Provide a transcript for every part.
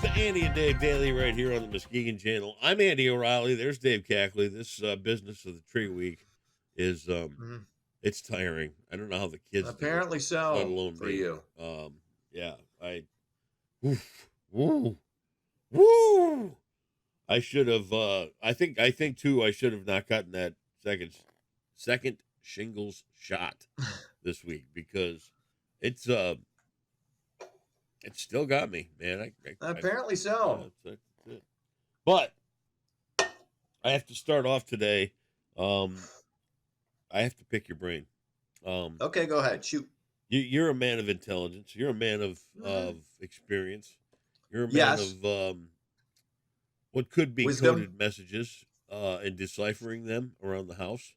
the Andy and Dave Daily right here on the Muskegon Channel. I'm Andy O'Reilly. There's Dave Cackley. This business of the tree week is Mhm. it's tiring. I don't know how the kids do it, Apparently let so alone for me. you. Yeah, oof, woo, woo. I should have. I think too. I should have not gotten that second shingles shot this week because it's it still got me, man. Apparently Yeah, so. that's it. But I have to start off today. Um, I have to pick your brain. Um, Okay, go ahead. Shoot. you're a man of intelligence. You're a man Mhm. of experience. You're a man Yes. of what could be Wisdom. coded messages and deciphering them around the house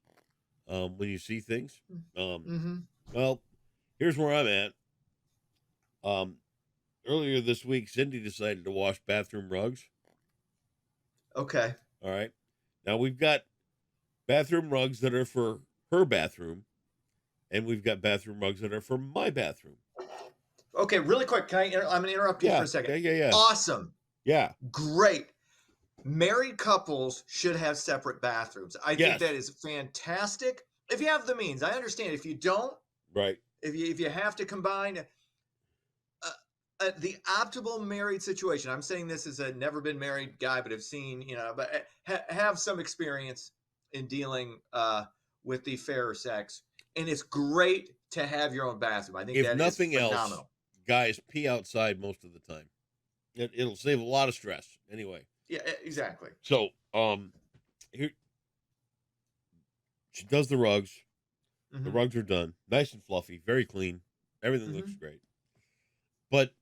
when you see things. Um, Mm-hmm. well, here's where I'm at. Um, earlier this week, Cindy decided to wash bathroom rugs. Okay. All right. Now we've got bathroom rugs that are for her bathroom, and we've got bathroom rugs that are for my bathroom. Okay, really quick. I'm going to interrupt you for Yeah, a second. yeah. Awesome. Yeah. Great. Married couples should have separate bathrooms. I think that Yes. is fantastic. If you have the means, I understand. If you don't, Right. if you have to combine, the optimal married situation. I'm saying this as a never been married guy, but have seen, but have some experience in dealing with the fairer sex, and it's great to have your own bathroom. I think If that is nothing else, phenomenal. guys pee outside most of the time. It'll save a lot of stress. Anyway. Yeah, exactly. So, here she does the rugs. The Hmm. rugs are done. Nice and fluffy, very clean. Everything looks Hmm. great. But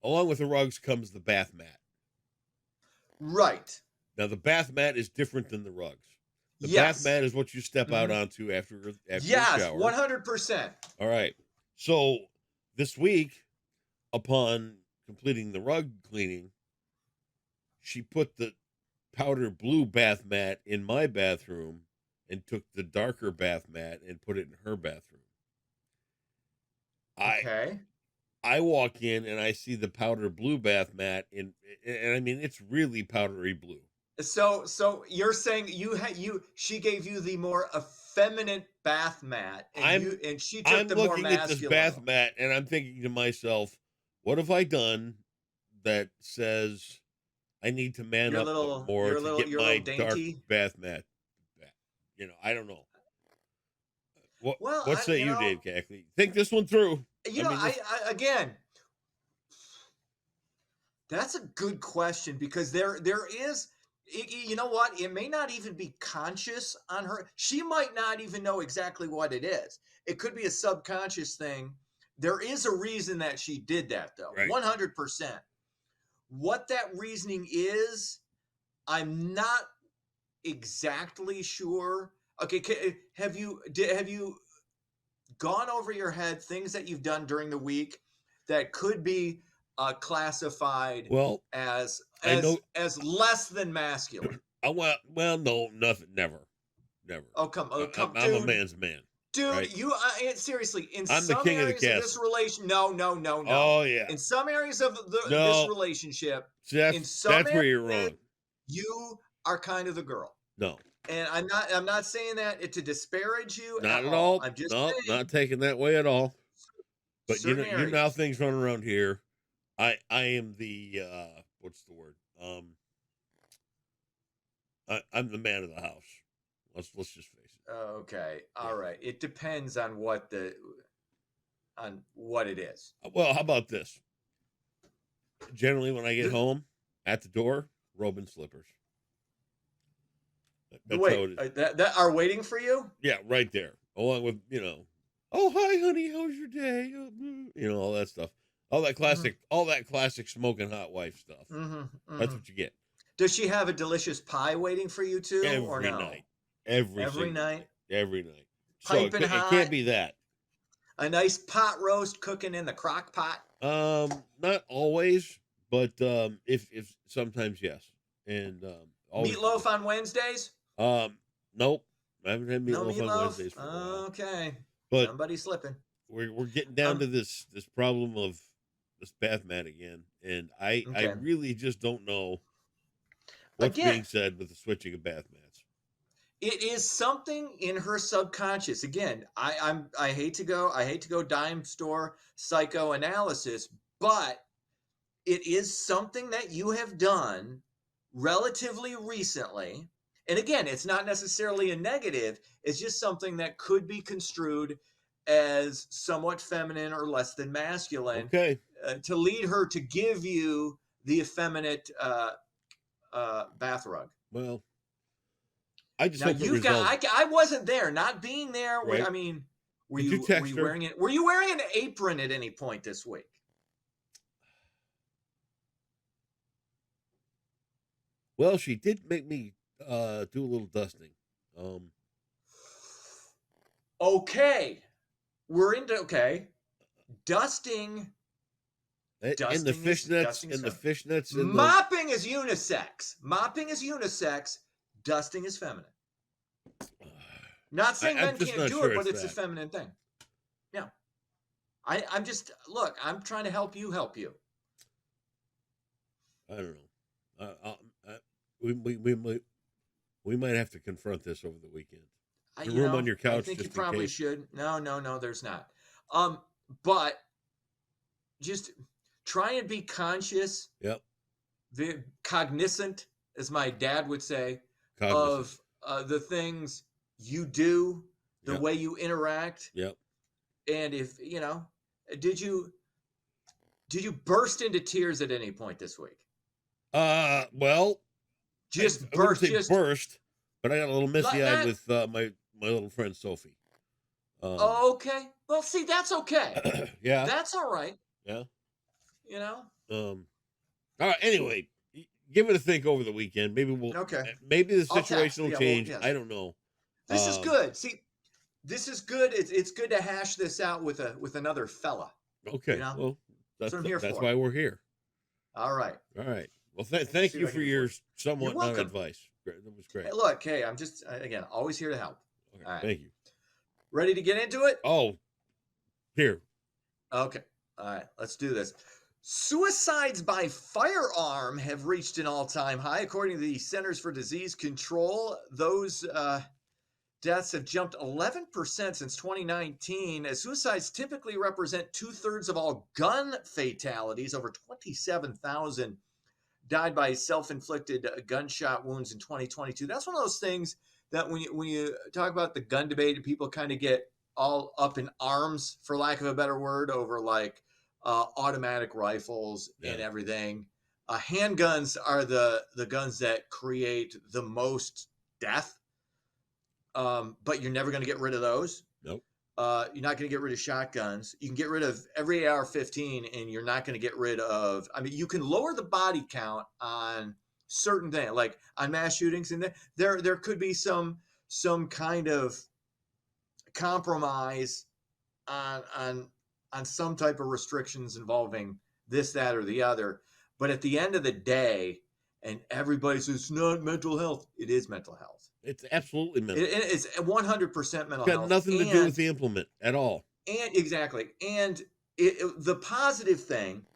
along with the rugs comes the bath mat. Right. Now the bath mat is different than the rugs. The bath Yes. mat is what you step out Hmm. onto after a Yes. shower. 100%. All right. So this week, upon completing the rug cleaning, she put the powder blue bath mat in my bathroom and took the darker bath mat and put it in her bathroom. I Okay. I walk in and I see the powder blue bath mat and I mean it's really powdery blue. So you're saying she gave you the more effeminate bath mat, and I'm she took I'm the more looking at this masculine bath one. mat and I'm thinking to myself, what have I done that says I need to man You're a up little more you're a to little get you're a little my dark dainty. bath mat back? I don't know. What Well, what say you, Dave Cackley? Think this one through. I mean this I again, that's a good question because there is you know what? It may not even be conscious on her. She might not even know exactly what it is. It could be a subconscious thing. There is a reason that she did that though. right. 100%. What that reasoning is, I'm not exactly sure. Okay, have you gone over your head things that you've done during the week that could be classified Well, as I know less than masculine? well no, nothing, never. Never. Oh come, I'm a dude, man's man, dude. right? You seriously, in I'm the some king of the areas of this castle. relation, no, no, no, no. Oh yeah. In some areas of this No, relationship, see, in that's some that's where you're areas, wrong. you are kind of the girl. No, And I'm not saying that to disparage you not at at all. all. I'm just No, saying not taking that way at all. But certain you know how areas. things run around here. I am the what's the word? I'm the man of the house. Let's just face it. Okay. Yeah. All right. It depends on what it is. Well, how about this? Generally, when I get The, home, at the door, robe and slippers. the That's how wait, it is. that are waiting for you? Yeah, right there. Along with, oh hi honey, how's your day? All that stuff. Mhm. All that classic smoking hot wife stuff. Mhm. That's Mhm. what you get Does she have a delicious pie waiting for you too or every no? night. Every Every single night, night. Every night. So piping it can't hot, be that. a nice pot roast cooking in the crock pot. Not always, but if sometimes yes. And always Meatloaf delicious. on Wednesdays? Nope. I haven't had No meatloaf on meatloaf? Wednesdays for a while. Okay. But Somebody slipping. we're getting down Um to this problem of this bath mat again, and I Okay. really just don't know what's Again, being said with the switching of bath mats. it is something in her subconscious. Again, I hate to go dime store psychoanalysis, but it is something that you have done relatively recently. And again, it's not necessarily a negative, it's just something that could be construed as somewhat feminine or less than masculine, Okay, to lead her to give you the effeminate bath rug. well, I just Now hope it you've got. resolves, I wasn't there. Not being there. right? I mean, Did you were text you her? wearing it? Were you wearing an apron at any point this week? Well, she did make me do a little dusting. Okay, we're into dusting. And the Dusting is fishnets dusting is and the feminine. fishnets and the Mopping is unisex. Mopping is unisex. Dusting is feminine. Not saying I'm men just can't not do sure it, but it's it's a that. feminine thing. Yeah. I'm just look. I'm trying to help you. Help you. I don't know. We might have to confront this over the weekend. The room on your I couch, think you just in probably case. should. No, there's not. But just try and be conscious, Yep, cognizant, as my dad would say, cognizant. of the things you do, the Yep, way you interact, yep. and if did you burst into tears at any point this week? Well, Just I wouldn't burst, say just burst, but I got a little misty eyed not. with my little friend Sophie. Okay, well, see, that's okay. Yeah, That's all right. yeah. You know. All right. Anyway, give it a think over the weekend. Okay. Maybe the I'll text. situation will Yeah. Well, change. yes. I don't know. This is Um, good. See, this is good. It's good to hash this out with another fella. okay. Well, That's what I'm here that's for. why we're here. All right. All right. Well, thank See you what I for can do your You're somewhat non welcome. advice. That was great. Hey, look, hey, I'm just again always here to help. Okay, All right. thank you. Ready to get into it? Oh, here. Okay. All right. Let's do this. Suicides by firearm have reached an all-time high, according to the Centers for Disease Control. Those deaths have jumped 11% since 2019, as suicides typically represent 2/3 of all gun fatalities. Over 27,000 died by self-inflicted gunshot wounds in 2022. That's one of those things that when you talk about the gun debate, and people kind of get all up in arms, for lack of a better word, over like automatic rifles and Yeah. everything. Handguns are the guns that create the most death, but you're never going to get rid of those. Nope. You're not going to get rid of shotguns. You can get rid of every AR-15, and you're not going to get rid of. I mean, you can lower the body count on certain things, like on mass shootings, and there could be some kind of compromise on some type of restrictions involving this, that, or the other. But at the end of the day, and everybody says it's not mental health. It is mental health. It's absolutely mental. It's 100% mental It's got health. nothing to do with the implement at all. And exactly. And the positive thing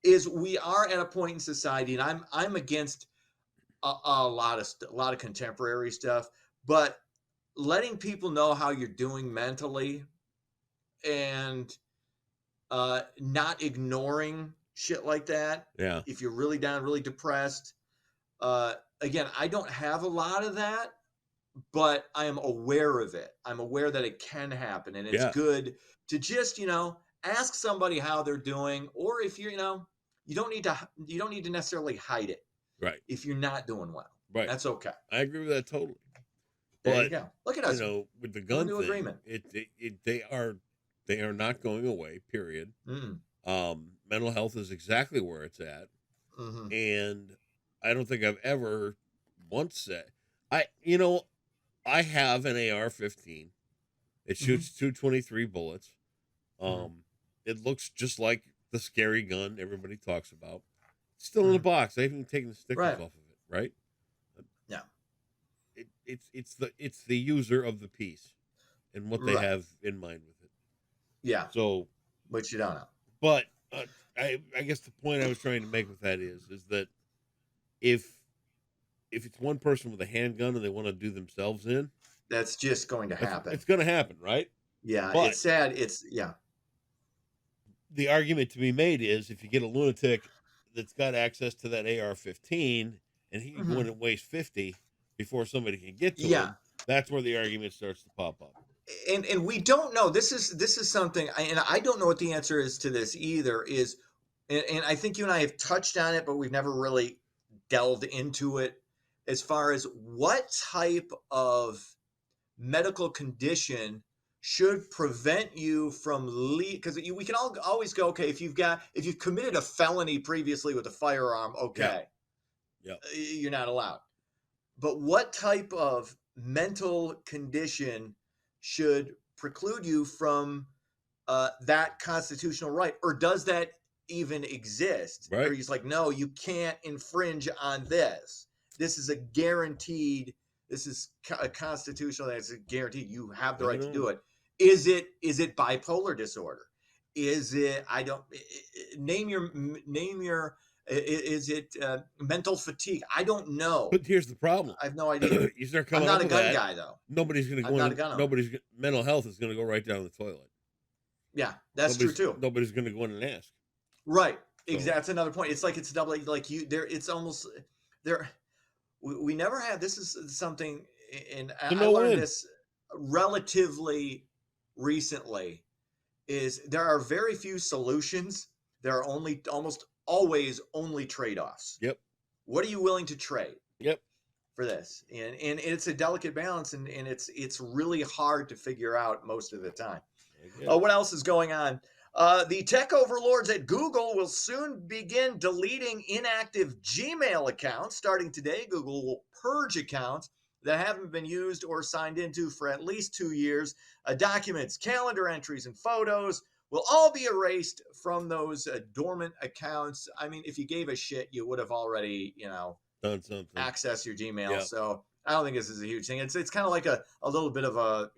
is we are at a point in society, and I'm against a lot of contemporary stuff, but letting people know how you're doing mentally, and not ignoring shit like that. Yeah. If you're really down, really depressed. Again, I don't have a lot of that, but I am aware of it. I'm aware that it can happen, and it's good to just, ask somebody how they're doing, or if you don't need to necessarily hide it. Right. If you're not doing well. Right. That's okay. I agree with that totally. There you go. Look at us. With the gun thing, agreement. They are not going away, period. Mm. Mental health is exactly where it's at. Mm-hmm. And I don't think I've ever once said I have an AR-15. It shoots 223 bullets. It looks just like the scary gun everybody talks about. It's still in the box. I haven't taken the stickers off of it, right? Yeah. It's the user of the piece and what they have in mind with it. Yeah. So, which you don't know. but I guess the point I was trying to make with that is that if it's one person with a handgun and they want to do themselves in, That's just going to happen. it's going to happen, right? Yeah, But it's sad. It's yeah. the argument to be made is if you get a lunatic that's got access to that AR-15 and he can go in and waste 50 before somebody can get to Yeah. him, that's where the argument starts to pop up. And we don't know. This is something, and I don't know what the answer is to this either. And I think you and I have touched on it, but we've never really delved into it as far as what type of medical condition should prevent you from because we can always go, okay, if you've committed a felony previously with a firearm, okay, yeah. You're not allowed. But what type of mental condition should preclude you from that constitutional right, or does that even exist? Right. Or he's like, no, you can't infringe on this. This is a guaranteed. This is a constitutional. That's a guaranteed. You have the right to do it. Is it bipolar disorder? Is it? I don't name your. Is it mental fatigue? I don't know. But here's the problem. I have no idea. You start coming I'm not up a with gun that, guy, though. Nobody's going to go in. Nobody's mental health is going to go right down the toilet. Yeah, that's true too. Nobody's going to go in and ask. Right. So. Exactly. That's another point. It's like it's double. Like you there. It's almost there. We never had. This is something, and I learned this relatively recently. Is there are very few solutions. There are almost always only trade-offs. Yep. What are you willing to trade? Yep. For this, and it's a delicate balance, and it's really hard to figure out most of the time. What else is going on? The tech overlords at Google will soon begin deleting inactive Gmail accounts. Starting today, Google will purge accounts that haven't been used or signed into for at least 2 years. Documents, calendar entries, and photos will all be erased from those dormant accounts. I mean, if you gave a shit, you would have already, done something. Access your Gmail. Yep. So I don't think this is a huge thing. It's kind of like a little bit of a,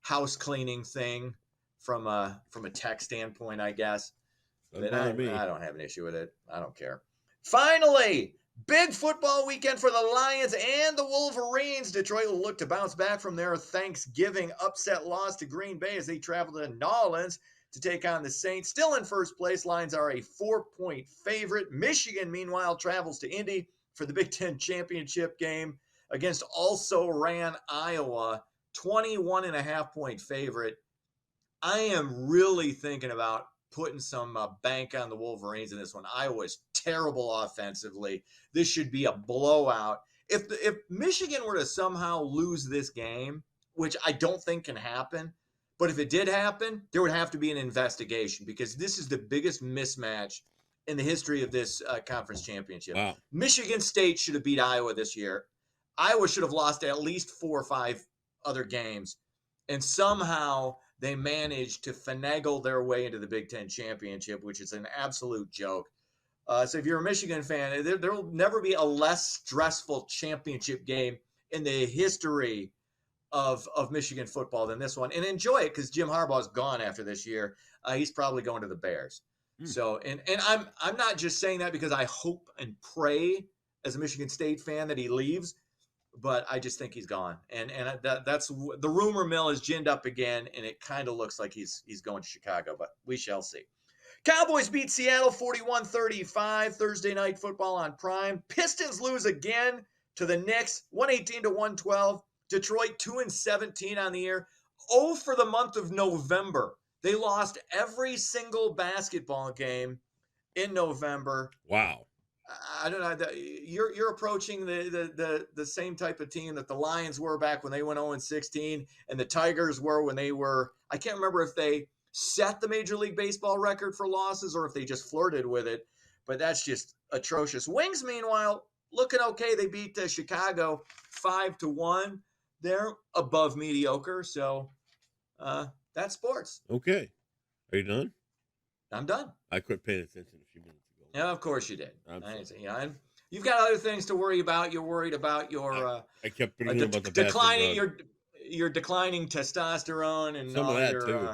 house cleaning thing from a tech standpoint, I guess. But I don't have an issue with it. I don't care. Finally, big football weekend for the Lions and the Wolverines. Detroit will look to bounce back from their Thanksgiving upset loss to Green Bay as they travel to New Orleans to take on the Saints. Still in first place, Lions are a 4-point favorite. Michigan, meanwhile, travels to Indy for the Big Ten championship game against also ran Iowa, 21.5-point favorite. I am really thinking about putting some bank on the Wolverines in this one. Iowa's terrible offensively. This should be a blowout. If Michigan were to somehow lose this game, which I don't think can happen, but if it did happen, there would have to be an investigation because this is the biggest mismatch in the history of this conference championship. Wow. Michigan State should have beat Iowa this year. Iowa should have lost at least 4 or 5 other games. And somehow they managed to finagle their way into the Big Ten championship, which is an absolute joke. So if you're a Michigan fan, there will never be a less stressful championship game in the history of Michigan football than this one. And enjoy it because Jim Harbaugh's gone after this year. He's probably going to the Bears. So, and I'm not just saying that because I hope and pray as a Michigan State fan that he leaves, but I just think he's gone. And that's the rumor mill is ginned up again, and it kind of looks like he's going to Chicago, but we shall see. Cowboys beat Seattle 41-35 Thursday night football on Prime. Pistons lose again to the Knicks 118-112. Detroit 2-17 on the year. 0 for the month of November. They lost every single basketball game in November. Wow. I don't know. You're approaching the same type of team that the Lions were back when they went 0-16, and the Tigers were when they were. I can't remember if they set the Major League Baseball record for losses or if they just flirted with it, but that's just atrocious. Wings, meanwhile, looking okay. They beat Chicago 5-1. They're above mediocre, so that's sports. Okay. Are you done? I'm done. I quit paying attention a few minutes ago. Yeah, of course you did. You've got other things to worry about. You're worried about your I kept about the declining your declining testosterone and some of that your, too.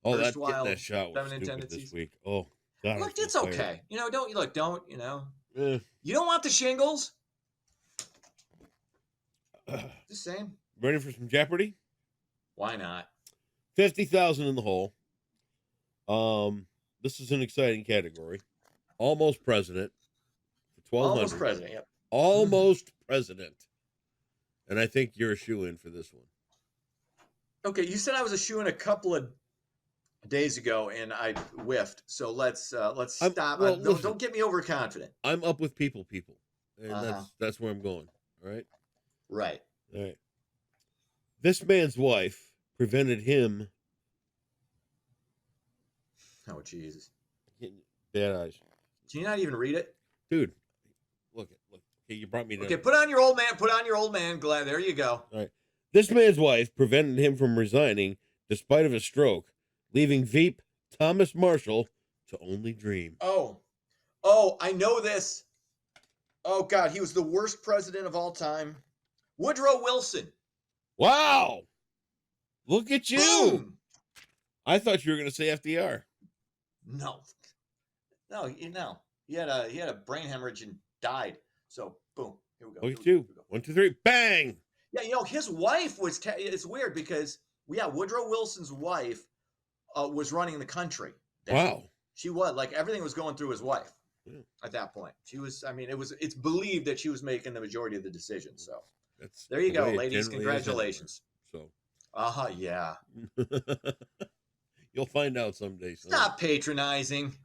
That getting that shot was stupid tendencies. this week. Oh, God, I'm Look, so it's tired. okay. Don't Eh. you don't want the shingles? Just saying. Ready for some Jeopardy? Why not? 50,000 in the hole. This is an exciting category. Almost president for 1,200. Almost president. Yep. Almost president. And I think you're a shoe-in for this one. Okay, you said I was a shoe in a couple of days ago, and I whiffed. So let's stop. Listen. Don't get me overconfident. I'm up with people, and Uh-huh. that's where I'm going. All right. Right. All right. This man's wife prevented him. Oh Jesus! Bad eyes, Can you not even read it? dude. Look. Okay, you brought me down. Okay, put on your old man. Put on your old man glad. There you go. All right. This man's wife prevented him from resigning despite of a stroke, leaving Veep Thomas Marshall to only dream. Oh, I know this. Oh God, he was the worst president of all time. Woodrow Wilson. Wow! Look at you. Boom! I thought you were going to say FDR. No. He had a brain hemorrhage and died. So boom. Here we go. Look at you. 1, 2, 3. Bang! Yeah, his wife was. It's weird because Woodrow Wilson's wife was running the country. then. Wow. She was like everything was going through his wife Yeah. at that point. She was. I mean, it's believed that she was making the majority of the decisions. So That's there you the go, way it ladies. generally is Congratulations. everywhere. Yeah. So you'll find out someday. Son. Stop patronizing.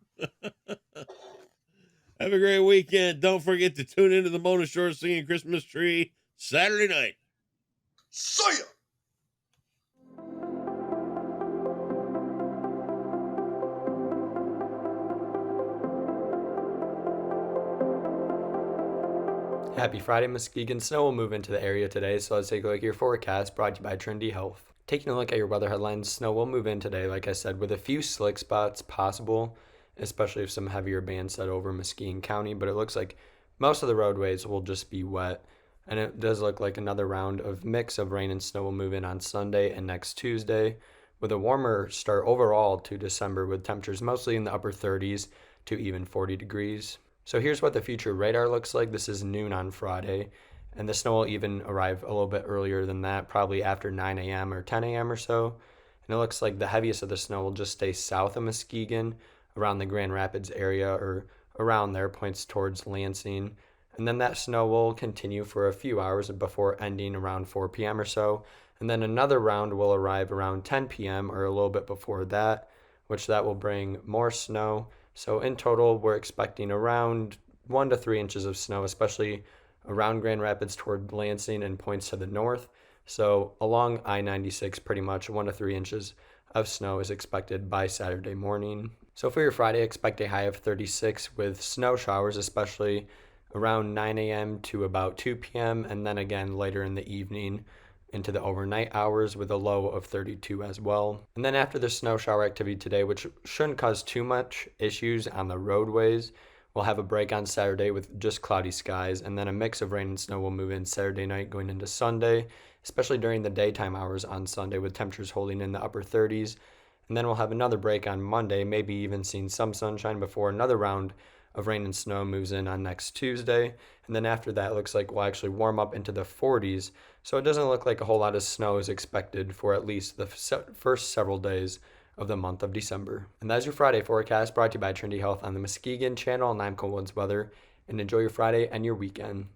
Have a great weekend. Don't forget to tune into the Mona Shore Singing Christmas Tree Saturday night. See ya. Happy Friday, Muskegon. Snow will move into the area today, so let's take a look at your forecast brought to you by Trinity Health. Taking a look at your weather headlines, snow will move in today, like I said, with a few slick spots possible, especially if some heavier bands set over Muskegon County, but it looks like most of the roadways will just be wet, and it does look like another round of mix of rain and snow will move in on Sunday and next Tuesday, with a warmer start overall to December with temperatures mostly in the upper 30s to even 40 degrees. So here's what the future radar looks like. This is noon on Friday, and the snow will even arrive a little bit earlier than that, probably after 9 a.m. or 10 a.m. or so. And it looks like the heaviest of the snow will just stay south of Muskegon, around the Grand Rapids area or around there, points towards Lansing. And then that snow will continue for a few hours before ending around 4 p.m. or so. And then another round will arrive around 10 p.m. or a little bit before that, which that will bring more snow. So in total, we're expecting around 1 to 3 inches of snow, especially around Grand Rapids toward Lansing and points to the north. So along I-96, pretty much 1 to 3 inches of snow is expected by Saturday morning. So for your Friday, expect a high of 36 with snow showers, especially around 9 a.m. to about 2 p.m. and then again later in the evening into the overnight hours with a low of 32 as well. And then after the snow shower activity today, which shouldn't cause too much issues on the roadways, we'll have a break on Saturday with just cloudy skies, and then a mix of rain and snow will move in Saturday night going into Sunday, especially during the daytime hours on Sunday with temperatures holding in the upper 30s. And then we'll have another break on Monday, maybe even seeing some sunshine before another round of rain and snow moves in on next Tuesday. And then after that, it looks like we'll actually warm up into the 40s. So it doesn't look like a whole lot of snow is expected for at least the first several days of the month of December. And that's your Friday forecast brought to you by Trinity Health on the Muskegon Channel, and I'm Cole Woods Weather. And enjoy your Friday and your weekend.